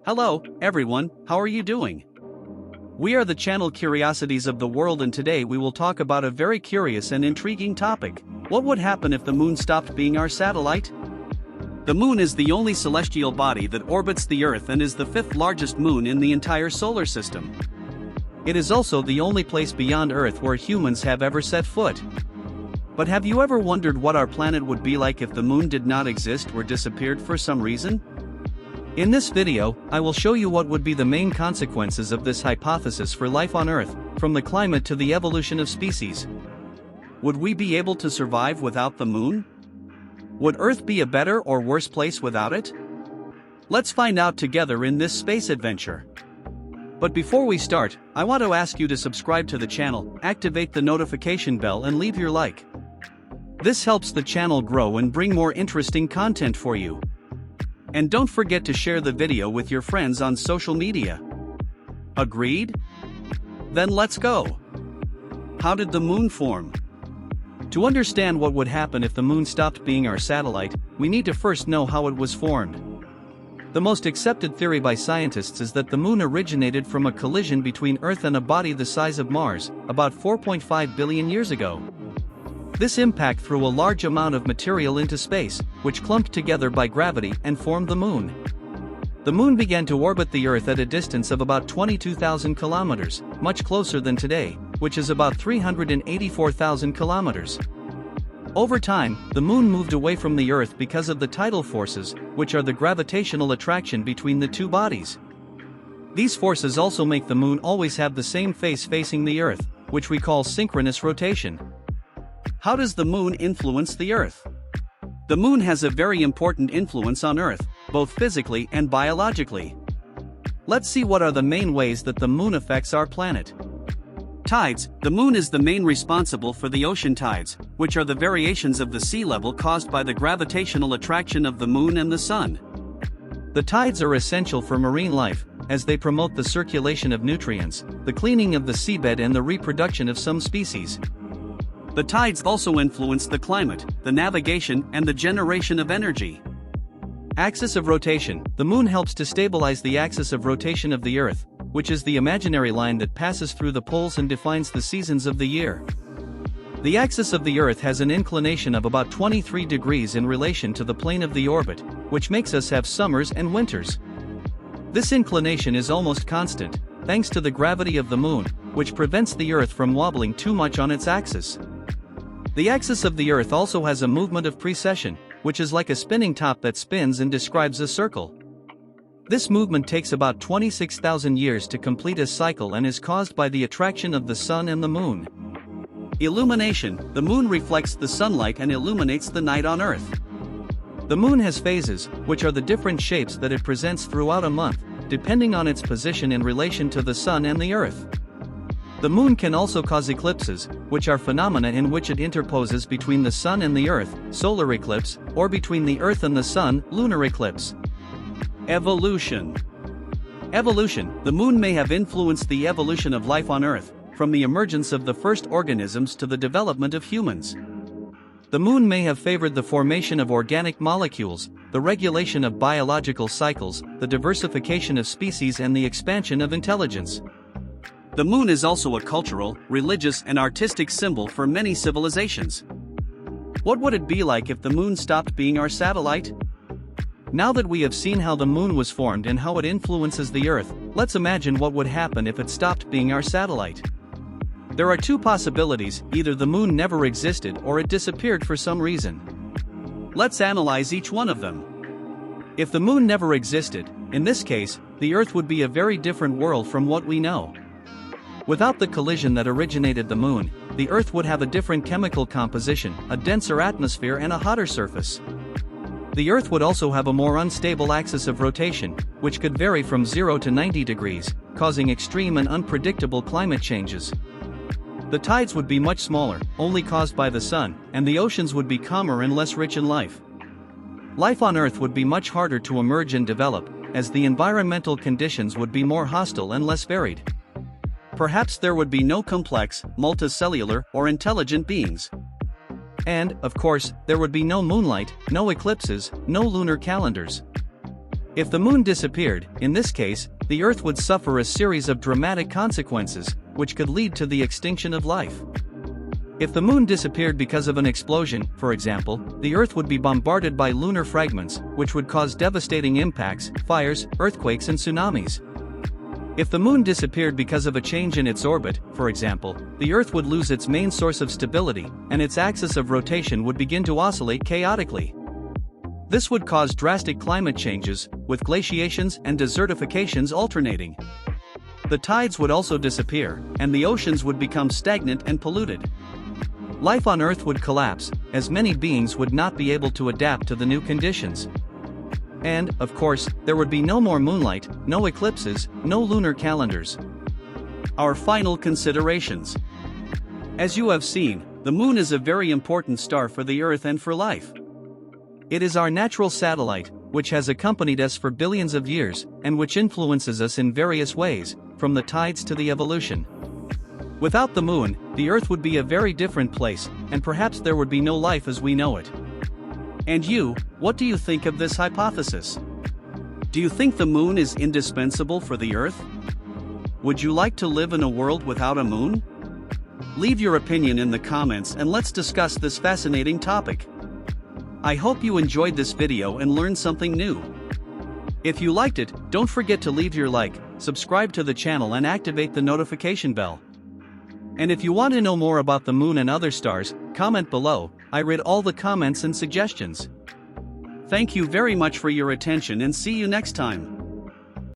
Hello, everyone, how are you doing? We are the channel Curiosities of the World, and today we will talk about a very curious and intriguing topic. What would happen if the moon stopped being our satellite? The moon is the only celestial body that orbits the Earth and is the fifth largest moon in the entire solar system. It is also the only place beyond Earth where humans have ever set foot. But have you ever wondered what our planet would be like if the moon did not exist or disappeared for some reason? In this video, I will show you what would be the main consequences of this hypothesis for life on Earth, from the climate to the evolution of species. Would we be able to survive without the moon? Would Earth be a better or worse place without it? Let's find out together in this space adventure. But before we start, I want to ask you to subscribe to the channel, activate the notification bell and leave your like. This helps the channel grow and bring more interesting content for you. And don't forget to share the video with your friends on social media. Agreed? Then let's go. How did the moon form? To understand what would happen if the moon stopped being our satellite, we need to first know how it was formed. The most accepted theory by scientists is that the moon originated from a collision between Earth and a body the size of Mars, about 4.5 billion years ago. This impact threw a large amount of material into space, which clumped together by gravity and formed the moon. The moon began to orbit the Earth at a distance of about 22,000 kilometers, much closer than today, which is about 384,000 kilometers. Over time, the moon moved away from the Earth because of the tidal forces, which are the gravitational attraction between the two bodies. These forces also make the moon always have the same face facing the Earth, which we call synchronous rotation. How does the moon influence the Earth? The moon has a very important influence on Earth, both physically and biologically. Let's see what are the main ways that the moon affects our planet. Tides. The moon is the main responsible for the ocean tides, which are the variations of the sea level caused by the gravitational attraction of the moon and the sun. The tides are essential for marine life, as they promote the circulation of nutrients, the cleaning of the seabed and the reproduction of some species. The tides also influence the climate, the navigation, and the generation of energy. Axis of rotation. The moon helps to stabilize the axis of rotation of the Earth, which is the imaginary line that passes through the poles and defines the seasons of the year. The axis of the Earth has an inclination of about 23 degrees in relation to the plane of the orbit, which makes us have summers and winters. This inclination is almost constant, thanks to the gravity of the moon, which prevents the Earth from wobbling too much on its axis. The axis of the Earth also has a movement of precession, which is like a spinning top that spins and describes a circle. This movement takes about 26,000 years to complete a cycle and is caused by the attraction of the sun and the moon. Illumination. The moon reflects the sunlight and illuminates the night on Earth. The moon has phases, which are the different shapes that it presents throughout a month, depending on its position in relation to the sun and the Earth. The moon can also cause eclipses, which are phenomena in which it interposes between the sun and the Earth, solar eclipse, or between the Earth and the sun, lunar eclipse. Evolution. Evolution. The moon may have influenced the evolution of life on Earth, from the emergence of the first organisms to the development of humans. The moon may have favored the formation of organic molecules, the regulation of biological cycles, the diversification of species and the expansion of intelligence. The moon is also a cultural, religious and artistic symbol for many civilizations. What would it be like if the moon stopped being our satellite? Now that we have seen how the moon was formed and how it influences the Earth, let's imagine what would happen if it stopped being our satellite. There are two possibilities: either the moon never existed or it disappeared for some reason. Let's analyze each one of them. If the moon never existed, in this case, the Earth would be a very different world from what we know. Without the collision that originated the moon, the Earth would have a different chemical composition, a denser atmosphere and a hotter surface. The Earth would also have a more unstable axis of rotation, which could vary from 0 to 90 degrees, causing extreme and unpredictable climate changes. The tides would be much smaller, only caused by the sun, and the oceans would be calmer and less rich in life. Life on Earth would be much harder to emerge and develop, as the environmental conditions would be more hostile and less varied. Perhaps there would be no complex, multicellular, or intelligent beings. And, of course, there would be no moonlight, no eclipses, no lunar calendars. If the moon disappeared, in this case, the Earth would suffer a series of dramatic consequences, which could lead to the extinction of life. If the moon disappeared because of an explosion, for example, the Earth would be bombarded by lunar fragments, which would cause devastating impacts, fires, earthquakes and tsunamis. If the moon disappeared because of a change in its orbit, for example, the Earth would lose its main source of stability, and its axis of rotation would begin to oscillate chaotically. This would cause drastic climate changes, with glaciations and desertifications alternating. The tides would also disappear, and the oceans would become stagnant and polluted. Life on Earth would collapse, as many beings would not be able to adapt to the new conditions. And, of course, there would be no more moonlight, no eclipses, no lunar calendars. Our final considerations. As you have seen, the moon is a very important star for the Earth and for life. It is our natural satellite, which has accompanied us for billions of years, and which influences us in various ways, from the tides to the evolution. Without the moon, the Earth would be a very different place, and perhaps there would be no life as we know it. And you, what do you think of this hypothesis? Do you think the moon is indispensable for the Earth? Would you like to live in a world without a moon? Leave your opinion in the comments and let's discuss this fascinating topic. I hope you enjoyed this video and learned something new. If you liked it, don't forget to leave your like, subscribe to the channel and activate the notification bell. And if you want to know more about the moon and other stars, comment below. I read all the comments and suggestions. Thank you very much for your attention and see you next time.